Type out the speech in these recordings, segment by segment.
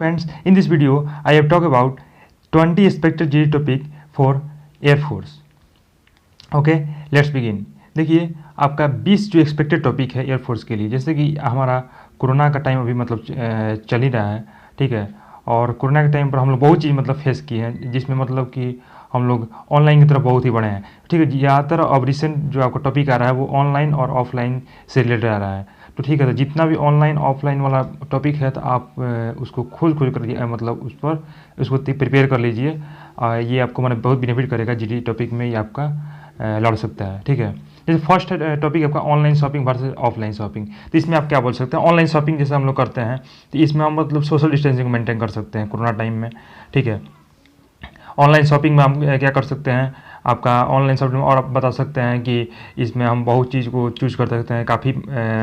Friends, in this video, I have talked about 20 expected GD topic for Air Force. Okay, let's begin. देखिए, आपका 20 जो expected topic है air force के लिए, जैसे कि हमारा कोरोना का टाइम अभी मतलब चल ही रहा है, ठीक है। और कोरोना के टाइम पर हम लोग बहुत चीज़ मतलब फेस की है, जिसमें मतलब कि हम लोग ऑनलाइन की तरफ बहुत ही बढ़े हैं, ठीक है। ज़्यादातर अब रिसेंट जो आपका टॉपिक आ रहा है वो ऑनलाइन और ऑफलाइन से रिलेटेड आ रहा है, तो ठीक है। तो जितना भी ऑनलाइन ऑफलाइन वाला टॉपिक है तो आप उसको खोज कर मतलब उस पर उसको प्रिपेयर कर लीजिए। ये आपको मतलब बहुत बेनिफिट करेगा। जीडी टॉपिक में ये आपका लड़ सकता है, ठीक है। जैसे फर्स्ट टॉपिक आपका online shopping versus offline shopping. तो इसमें आप क्या बोल सकते हैं, ऑनलाइन शॉपिंग जैसे हम लोग करते हैं तो इसमें हम मतलब सोशल डिस्टेंसिंग मेंटेन कर सकते हैं कोरोना टाइम में, ठीक है। ऑनलाइन शॉपिंग में हम क्या कर सकते हैं, आपका ऑनलाइन शॉपिंग में और आप बता सकते हैं कि इसमें हम बहुत चीज़ को चूज़ कर सकते हैं। काफ़ी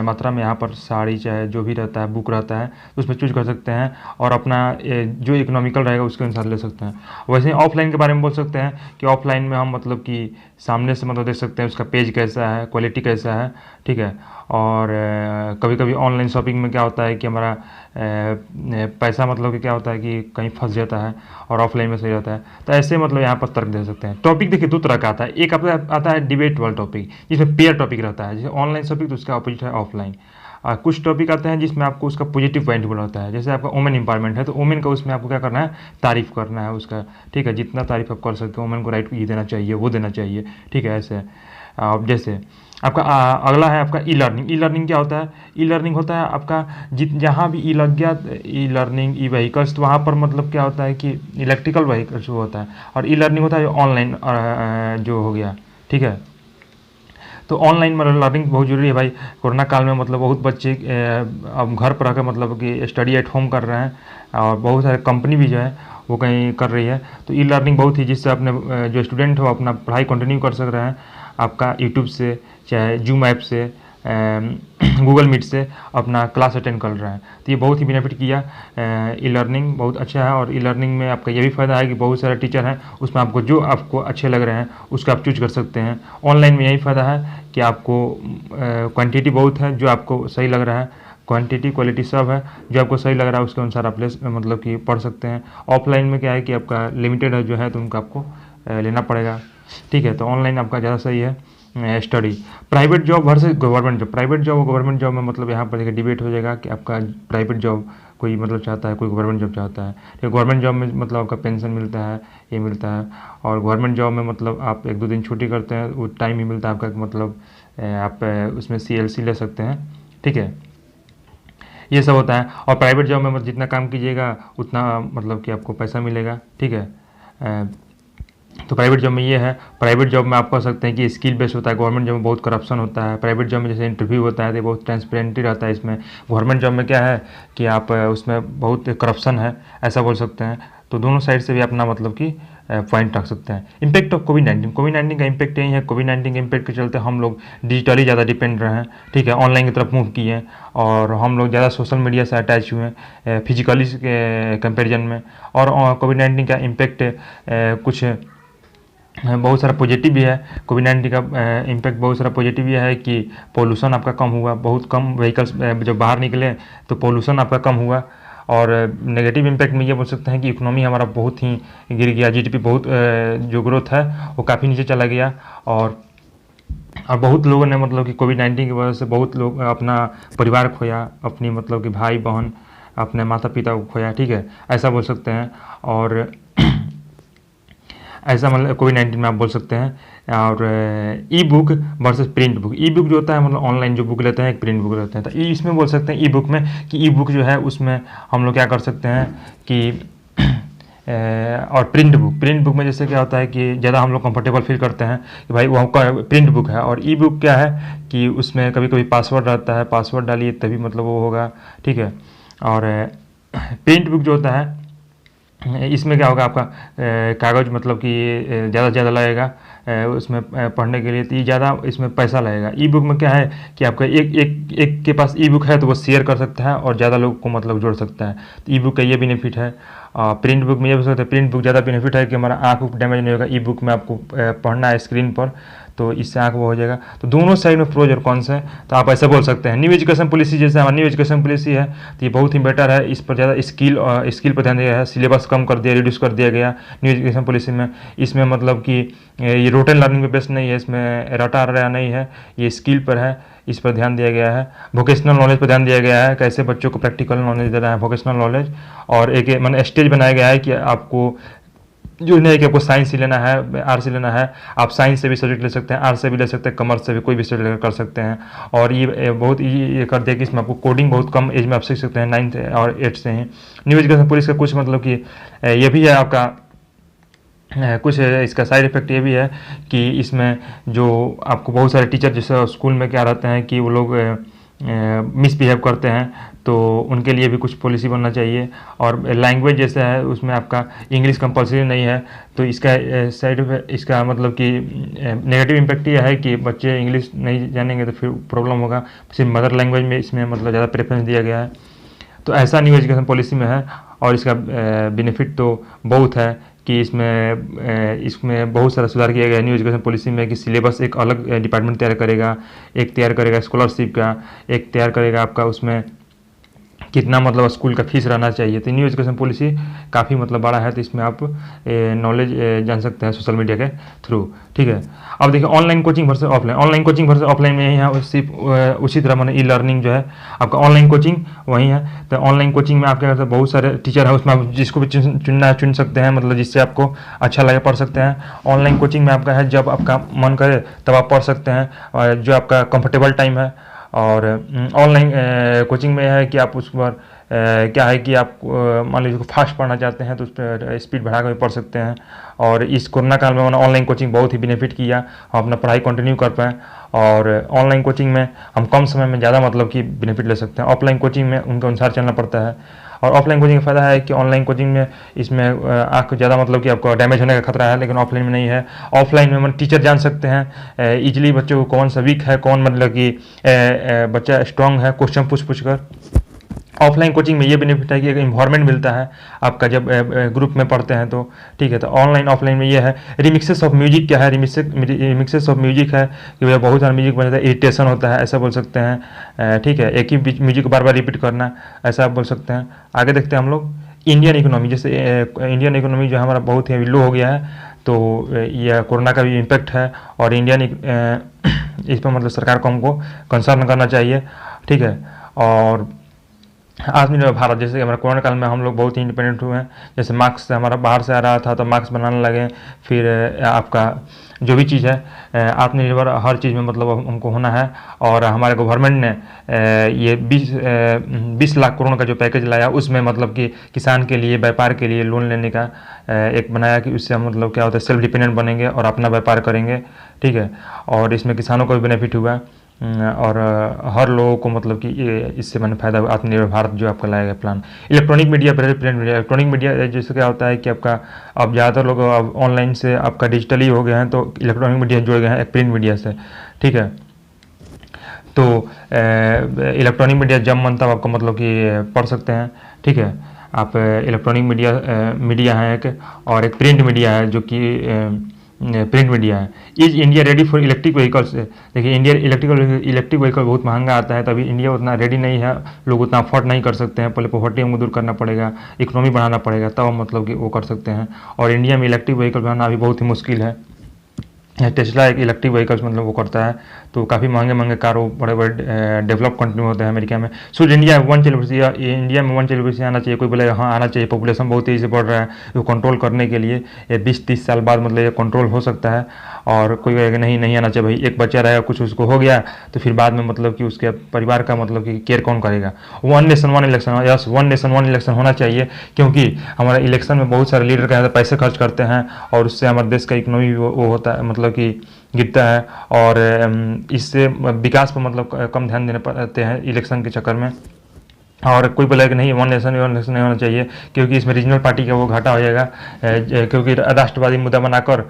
मात्रा में यहाँ पर साड़ी चाहे जो भी रहता है, बुक रहता है, तो उसमें चूज़ कर सकते हैं और अपना जो इकोनॉमिकल रहेगा उसके अनुसार ले सकते हैं। वैसे ही ऑफलाइन के बारे में बोल सकते हैं कि ऑफलाइन में हम मतलब कि सामने से मतलब देख सकते हैं उसका पेज कैसा है, क्वालिटी कैसा है, ठीक है। और कभी कभी ऑनलाइन शॉपिंग में क्या होता है कि हमारा पैसा मतलब कि क्या होता है कि कहीं फंस जाता है और ऑफलाइन में सही रहता है। तो ऐसे मतलब यहाँ पर तर्क दे सकते हैं। टॉपिक देखिए दो तरह का आता है, एक आता है डिबेट वाला टॉपिक जिसमें पेयर टॉपिक रहता है, जैसे ऑनलाइन शॉपिंग तो उसका अपोजिट है ऑफलाइन। कुछ टॉपिक आते हैं जिसमें आपको उसका पॉजिटिव पॉइंट बोला होता है, जैसे आपका वुमेन इंपावरमेंट है तो वुमेन का उसमें आपको क्या करना है, तारीफ़ करना है उसका, ठीक है। जितना तारीफ आप कर सकते हो, वुमेन को राइट ये देना चाहिए, वो देना चाहिए, ठीक है। ऐसे जैसे आपका अगला है आपका ई लर्निंग। ई लर्निंग क्या होता है, ई लर्निंग होता है आपका जहाँ भी ई लग गया, ई लर्निंग ई व्हीकल्स, तो वहाँ पर मतलब क्या होता है कि इलेक्ट्रिकल व्हीकल्स वो होता है। और ई लर्निंग होता है ऑनलाइन जो हो गया, ठीक है। तो ऑनलाइन मतलब लर्निंग बहुत ज़रूरी है भाई। कोरोना काल में मतलब बहुत बच्चे अब घर पर रहकर मतलब कि स्टडी एट होम कर रहे हैं और बहुत सारे कंपनी भी जो है वो कहीं कर रही है। तो ई लर्निंग बहुत ही, जिससे अपने जो स्टूडेंट हो अपना पढ़ाई कंटिन्यू कर सक रहे हैं, आपका यूट्यूब से चाहे जूम ऐप से गूगल मीट से अपना क्लास अटेंड कर रहे हैं। तो ये बहुत ही बेनिफिट किया। ई लर्निंग बहुत अच्छा है और ई लर्निंग में आपका ये भी फ़ायदा है कि बहुत सारे टीचर हैं, उसमें आपको जो आपको अच्छे लग रहे हैं उसका आप चूज कर सकते हैं। ऑनलाइन में यही फ़ायदा है कि आपको क्वांटिटी बहुत है, जो आपको सही लग रहा है, क्वांटिटी क्वालिटी सब है, जो आपको सही लग रहा है उसके अनुसार आप मतलब कि पढ़ सकते हैं। ऑफलाइन में क्या है कि आपका लिमिटेड है जो है, तो उनका आपको लेना पड़ेगा, ठीक है। तो ऑनलाइन आपका ज़्यादा सही है study. Private job versus government job. Private job और गवर्नमेंट जॉब में मतलब यहाँ पर देखिए डिबेट हो जाएगा कि आपका प्राइवेट जॉब कोई मतलब चाहता है, कोई गवर्नमेंट जॉब चाहता है। तो गवर्नमेंट जॉब में मतलब आपका पेंशन मिलता है, ये मिलता है। और गवर्नमेंट जॉब में मतलब आप 1-2 दिन छुट्टी करते हैं, वो टाइम ही मिलता है आपका, मतलब आप उसमें CLC ले सकते हैं, ठीक है। ये सब होता है। और प्राइवेट जॉब में मतलब जितना काम कीजिएगा उतना मतलब कि आपको पैसा मिलेगा, ठीक है। तो प्राइवेट जॉब में ये है। प्राइवेट जॉब में आप कह सकते हैं कि स्किल बेस होता है, गवर्नमेंट जॉब में बहुत करप्शन होता है। प्राइवेट जॉब में जैसे इंटरव्यू होता है तो बहुत ट्रांसपेरेंटी रहता है इसमें। गवर्नमेंट जॉब में क्या है कि आप उसमें बहुत करप्शन है, ऐसा बोल सकते हैं। तो दोनों साइड से भी अपना मतलब कि पॉइंट रख सकते हैं। इम्पैक्ट ऑफ कोविड-19। कोविड-19 का इम्पैक्ट यही है, कोविड-19 के इम्पैक्ट के चलते हम लोग डिजिटली ज़्यादा डिपेंड रहे हैं, ठीक है। ऑनलाइन की तरफ मूव किए हैं और हम लोग ज़्यादा सोशल मीडिया से अटैच हुए हैं फिजिकली के कंपेरिजन में। और कोविड-19 का इम्पैक्ट कुछ बहुत सारा पॉजिटिव भी है। कोविड-19 का इम्पैक्ट बहुत सारा पॉजिटिव ये है कि पोल्यूशन आपका कम हुआ, बहुत कम व्हीकल्स जब बाहर निकले तो पोल्यूशन आपका कम हुआ। और नेगेटिव इम्पैक्ट में ये बोल सकते हैं कि इकोनॉमी हमारा बहुत ही गिर गया, GDP बहुत जो ग्रोथ है वो काफ़ी नीचे चला गया। और बहुत लोगों ने मतलब कि कोविड-19 की वजह से बहुत लोग अपना परिवार खोया, अपनी मतलब कि भाई बहन, अपने माता पिता को खोया, ठीक है, ऐसा बोल सकते हैं। और ऐसा मतलब कोविड-19 में आप बोल सकते हैं। और ई बुक वर्सेस प्रिंट बुक। ई बुक जो होता है मतलब ऑनलाइन जो बुक लेते हैं, एक प्रिंट बुक लेते हैं। तो इसमें बोल सकते हैं ई बुक में कि ई बुक जो है उसमें हम लोग क्या कर सकते हैं कि और प्रिंट बुक में जैसे क्या होता है कि ज़्यादा हम लोग कंफर्टेबल फील करते हैं कि भाई वो प्रिंट बुक है। और ई बुक क्या है कि उसमें कभी कभी पासवर्ड रहता है, पासवर्ड डालिए तभी मतलब वो होगा, ठीक है। और प्रिंट बुक जो होता है इसमें क्या होगा, आपका कागज़ मतलब कि ज़्यादा से ज़्यादा लगेगा उसमें पढ़ने के लिए, तो ये ज़्यादा इसमें पैसा लगेगा। ई बुक में क्या है कि आपका एक के पास ई बुक है तो वो शेयर कर सकता है और ज़्यादा लोग को मतलब जोड़ सकता है। तो ई बुक का ये बेनिफिट है। प्रिंट बुक में ये भी सकते हैं, प्रिंट बुक ज़्यादा बेनिफिट है कि हमारा आँख को डैमेज नहीं होगा। ई बुक में आपको पढ़ना है स्क्रीन पर, तो इससे आँख वो हो जाएगा। तो दोनों साइड में प्रोज और कॉन्स है, तो आप ऐसे बोल सकते हैं। न्यू एजुकेशन पॉलिसी जैसे हमारी न्यू एजुकेशन पॉलिसी है, तो ये बहुत ही बेटर है। इस पर ज़्यादा स्किल पर ध्यान दिया गया है, सिलेबस कम कर दिया, रिड्यूस कर दिया गया न्यू एजुकेशन पॉलिसी में। इसमें मतलब कि ये रोटन लर्निंग पे बेस्ड नहीं है, इसमें रटा रहा नहीं है, ये स्किल पर है, इस पर ध्यान दिया गया है। वोकेशनल नॉलेज पर ध्यान दिया गया है, कैसे बच्चों को प्रैक्टिकल नॉलेज देना है, वोकेशनल नॉलेज। और एक मैंने स्टेज बनाया गया है कि आपको जो नहीं है कि आपको साइंस ही लेना है, आर्ट्स ही लेना है, आप साइंस से भी सब्जेक्ट ले सकते हैं, आर्ट्स से भी ले सकते हैं, कॉमर्स से भी कोई भी सब्जेक्ट कर सकते हैं। और ये बहुत ये कर दिया कि इसमें आपको कोडिंग बहुत कम एज में आप सीख सकते हैं, 9th और 8th से ही। न्यू एजुकेशन पॉलिसी का कुछ मतलब कि ये भी है आपका, कुछ इसका साइड इफेक्ट ये भी है कि इसमें जो आपको बहुत सारे टीचर जैसे स्कूल में क्या रहते हैं कि वो लोग मिसबिहेव करते हैं, तो उनके लिए भी कुछ पॉलिसी बनना चाहिए। और लैंग्वेज जैसा है उसमें आपका इंग्लिश कंपलसरी नहीं है, तो इसका इसका मतलब कि नेगेटिव इम्पैक्ट ये है कि बच्चे इंग्लिश नहीं जानेंगे तो फिर प्रॉब्लम होगा। सिर्फ मदर लैंग्वेज में इसमें मतलब ज़्यादा प्रेफरेंस दिया गया है, तो ऐसा न्यू एजुकेशन पॉलिसी में है। और इसका बेनिफिट तो बहुत है कि इसमें बहुत सारा सुधार किया गया है न्यू एजुकेशन पॉलिसी में, कि सिलेबस एक अलग डिपार्टमेंट तैयार करेगा, एक तैयार करेगा स्कॉलरशिप का, एक तैयार करेगा आपका उसमें कितना मतलब स्कूल का फीस रहना चाहिए। तो न्यू एजुकेशन पॉलिसी काफ़ी मतलब बड़ा है, तो इसमें आप नॉलेज जान सकते हैं सोशल मीडिया के थ्रू। ठीक है, अब देखिए online coaching versus offline. Online coaching versus offline में यहाँ सिर्फ उसी तरह मैंने ई लर्निंग जो है आपका ऑनलाइन कोचिंग वही है। तो ऑनलाइन कोचिंग में आप क्या करते हैं, बहुत सारे टीचर है उसमें, आप जिसको भी चुन सकते हैं, मतलब जिससे आपको अच्छा लगे पढ़ सकते हैं। ऑनलाइन कोचिंग में आपका है जब आपका मन करे तब आप पढ़ सकते हैं, और जो आपका कंफर्टेबल टाइम है। और ऑनलाइन कोचिंग में है कि आप उस पर क्या है कि आप मान लीजिए फास्ट पढ़ना चाहते हैं तो उस पर स्पीड बढ़ा कर पढ़ सकते हैं। और इस कोरोना काल में मैंने ऑनलाइन कोचिंग बहुत ही बेनिफिट किया, हम अपना पढ़ाई कंटिन्यू कर पाएँ। और ऑनलाइन कोचिंग में हम कम समय में ज़्यादा मतलब कि बेनिफिट ले सकते हैं। ऑफलाइन कोचिंग में उनके अनुसार चलना पड़ता है। और ऑफलाइन कोचिंग का फ़ायदा है कि ऑनलाइन कोचिंग में इसमें आँख ज़्यादा मतलब कि आपको डैमेज होने का खतरा है, लेकिन ऑफलाइन में नहीं है। ऑफलाइन में मतलब टीचर जान सकते हैं इजीली बच्चों को कौन सा वीक है, कौन मतलब कि बच्चा स्ट्रांग है, क्वेश्चन पूछ कर। ऑफलाइन कोचिंग में ये बेनिफिट है कि एक इन्वायरमेंट मिलता है आपका जब ग्रुप में पढ़ते हैं तो। ठीक है, तो ऑनलाइन ऑफलाइन में ये है। रिमिक्सेस ऑफ म्यूजिक क्या है, रिमिक्सेस ऑफ म्यूजिक है कि भैया बहुत सारा म्यूजिक बन जाता है, इरिटेशन होता है, ऐसा बोल सकते हैं। ठीक है, एक ही म्यूजिक को बार बार रिपीट करना, ऐसा आप बोल सकते हैं। आगे देखते हैं हम लोग इंडियन इकोनॉमी। जैसे इंडियन इकोनॉमी जो हमारा बहुत ही लो हो गया है, तो यह कोरोना का भी इम्पैक्ट है। और इंडियन इस पर मतलब सरकार को हमको कंसर्न करना चाहिए। ठीक है, और आत्मनिर्भर भारत, जैसे हमारे कोरोना काल में हम लोग बहुत ही इंडिपेंडेंट हुए हैं। जैसे मास्क हमारा बाहर से आ रहा था तो मास्क बनाने लगे, फिर आपका जो भी चीज़ है आत्मनिर्भर हर चीज़ में मतलब हमको होना है। और हमारे गवर्नमेंट ने ये 20 लाख करोड़ का जो पैकेज लाया, उसमें मतलब कि किसान के लिए, व्यापार के लिए लोन लेने का एक बनाया कि उससे हम मतलब क्या होता है सेल्फ डिपेंडेंट बनेंगे और अपना व्यापार करेंगे। ठीक है, और इसमें किसानों को भी बेनिफिट हुआ और हर लोगों को मतलब कि इससे मैंने फ़ायदा हुआ। आत्मनिर्भर भारत जो आपका लाया गया plan. Electronic media, print media. Electronic media जैसे क्या होता है कि आपका अब ज़्यादातर लोग अब ऑनलाइन से आपका डिजिटली हो गए हैं, तो इलेक्ट्रॉनिक मीडिया जुड़ गए हैं एक प्रिंट मीडिया से। ठीक है, तो इलेक्ट्रॉनिक मीडिया जब मन तब आपको मतलब कि पढ़ सकते हैं। ठीक है, आप इलेक्ट्रॉनिक मीडिया है एक, और एक प्रिंट मीडिया है जो कि प्रिंट मीडिया है। Is India ready for electric vehicles. देखिए इंडिया इलेक्ट्रिक व्हीकल बहुत महंगा आता है, तभी इंडिया उतना रेडी नहीं है, लोग उतना अफोर्ड नहीं कर सकते हैं। पहले पॉवर्टी हमको दूर करना पड़ेगा, इकोनॉमी बढ़ाना पड़ेगा, तब हम मतलब कि वो कर सकते हैं। और इंडिया में इलेक्ट्रिक व्हीकल बनाना अभी बहुत ही मुश्किल है। टेस्ला एक इलेक्ट्रिक व्हीकल्स मतलब वो करता है, तो काफ़ी महंगे कार वो बड़े डेवलप कंट्री होते हैं अमेरिका में। So India one child, India में वन चाइल्ड पॉलिसी आना चाहिए। कोई बोलेगा हाँ आना चाहिए, पॉपुलेशन बहुत तेज़ी से बढ़ रहा है, तो कंट्रोल करने के लिए ये 20-30 साल बाद मतलब ये कंट्रोल हो सकता है। और कोई कहेगा नहीं आना चाहिए, भाई एक बच्चा रहेगा कुछ उसको हो गया तो फिर बाद में मतलब कि उसके परिवार का मतलब कि केयर कौन करेगा। One nation one election, yes one nation one election होना चाहिए, क्योंकि हमारे इलेक्शन में बहुत सारे लीडर क्या पैसे खर्च करते हैं और उससे हमारे देश का इकोनॉमी वो होता है मतलब कि गिरता है। और इससे विकास पर मतलब कम ध्यान देने पड़ते हैं इलेक्शन के चक्कर में। और कोई बोला कि नहीं वन नेशन नहीं होना चाहिए, क्योंकि इसमें रीजनल पार्टी का वो घाटा हो जाएगा, क्योंकि राष्ट्रवादी मुद्दा बनाकर,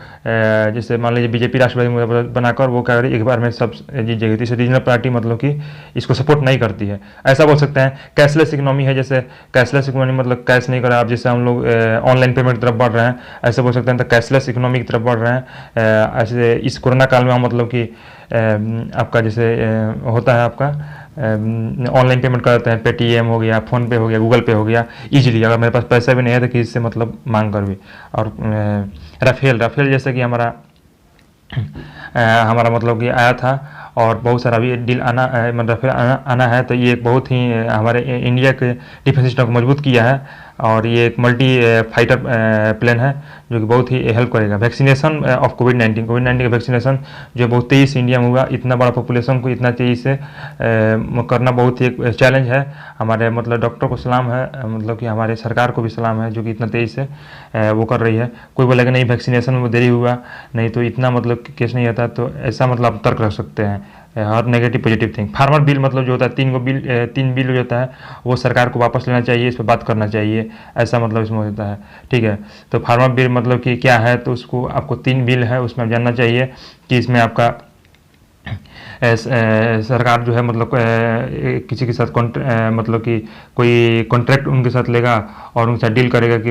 जैसे मान लीजिए बीजेपी राष्ट्रवादी मुद्दा बनाकर वो क्या करेगी, एक बार में सब जीत जाएगी, तो इसे रीजनल पार्टी मतलब कि इसको सपोर्ट नहीं करती है। ऐसा बोल सकते हैं। कैशलेस इकोनॉमी है, जैसे कैशलेस इकोनॉमी मतलब कैश नहीं कर रहा, अब जैसे हम लोग ऑनलाइन पेमेंट की तरफ बढ़ रहे हैं, ऐसे बोल सकते हैं, तो कैशलेस इकोनॉमी की तरफ बढ़ रहे हैं। ऐसे इस कोरोना काल में हम मतलब कि आपका जैसे होता है आपका ऑनलाइन पेमेंट करते हैं, पेटीएम हो गया, फ़ोन पे हो गया, गूगल पे हो गया, इजीली। अगर मेरे पास पैसा भी नहीं है तो किसी से मतलब मांग कर भी। और राफेल जैसे कि हमारा मतलब कि आया था, और बहुत सारा अभी डील मतलब राफेल आना है, तो ये एक बहुत ही हमारे इंडिया के डिफेंस सिस्टम को मजबूत किया है। और ये एक मल्टी फाइटर प्लेन है जो कि बहुत ही हेल्प करेगा। वैक्सीनेशन ऑफ कोविड-19 का वैक्सीनेशन जो बहुत तेज़ी से इंडिया में हुआ, इतना बड़ा पॉपुलेशन को इतना तेज़ी से करना बहुत ही एक चैलेंज है। हमारे मतलब डॉक्टर को सलाम है, मतलब कि हमारे सरकार को भी सलाम है जो कि इतना तेज़ी से वो कर रही है। कोई बोलेगा नहीं वैक्सीनेशन में देरी हुआ, नहीं तो इतना मतलब केस नहीं आता, तो ऐसा मतलब आप तर्क रख सकते हैं। हर negative positive thing. Farmer bill मतलब जो होता है, तीन बिल जो होता है वो सरकार को वापस लेना चाहिए, इस पर बात करना चाहिए, ऐसा मतलब इसमें होता है। ठीक है, तो फार्मर बिल मतलब कि क्या है, तो उसको आपको 3 बिल है, उसमें आप जानना चाहिए कि इसमें आपका सरकार जो है मतलब किसी के साथ मतलब कि कोई कॉन्ट्रैक्ट उनके साथ लेगा और उनके साथ डील करेगा कि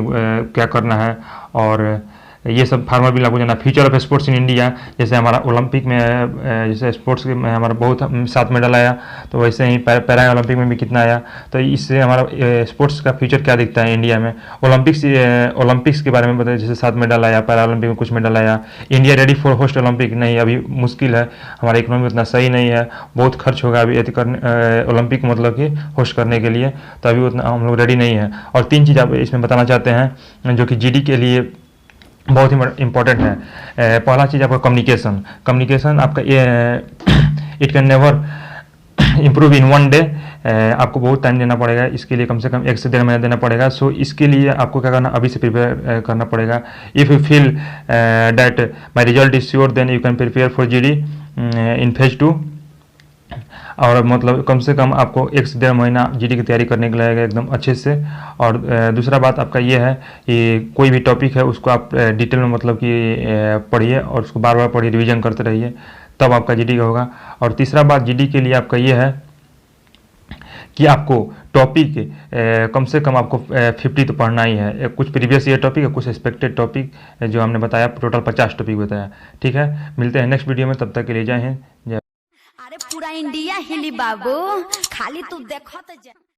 क्या करना है। और ये सब फार्मर बिल आपको जाना। Future of sports in India, जैसे हमारा ओलंपिक में जैसे स्पोर्ट्स में हमारा बहुत 7 मेडल आया, तो वैसे ही पैरा ओलंपिक में भी कितना आया, तो इससे हमारा स्पोर्ट्स का फ्यूचर क्या दिखता है इंडिया में। ओलंपिक्स के बारे में बताइए, जैसे 7 मेडल आया, पैरा ओलंपिक में कुछ मेडल आया। India ready for host Olympic, नहीं अभी मुश्किल है, हमारा इकोनॉमी उतना सही नहीं है, बहुत खर्च होगा अभी ओलंपिक मतलब कि होस्ट करने के लिए, तो अभी उतना हम लोग रेडी नहीं है। और 3 चीज़ आप इसमें बताना चाहते हैं जो कि जीडी के लिए बहुत ही इम्पोर्टेंट है। पहला चीज़ आपका कम्युनिकेशन आपका it can never improve in 1 day. आपको बहुत टाइम देना पड़ेगा इसके लिए, कम से कम 1 से 1.5 महीना देना पड़ेगा। सो इसके लिए आपको क्या करना, अभी से प्रिपेयर करना पड़ेगा। If you feel that my result is sure, then you can prepare for GD in phase 2। और मतलब कम से कम आपको 1 से 1.5 महीना जीडी की तैयारी करने के लिए लगेगा एकदम अच्छे से। और दूसरा बात आपका ये है कि कोई भी टॉपिक है उसको आप डिटेल में मतलब कि पढ़िए और उसको बार बार पढ़िए, रिवीजन करते रहिए, तब आपका जीडी का होगा। और तीसरा बात जीडी के लिए आपका ये है कि आपको टॉपिक कम से कम आपको 50 तो पढ़ना ही है। कुछ प्रीवियस ईयर टॉपिक है, कुछ एक्सपेक्टेड टॉपिक जो हमने बताया, टोटल 50 टॉपिक बताया। ठीक है, मिलते हैं नेक्स्ट वीडियो में, तब तक के लिए जय हिंद। अरे पूरा इंडिया हिली बाबू, खाली तू देखो तो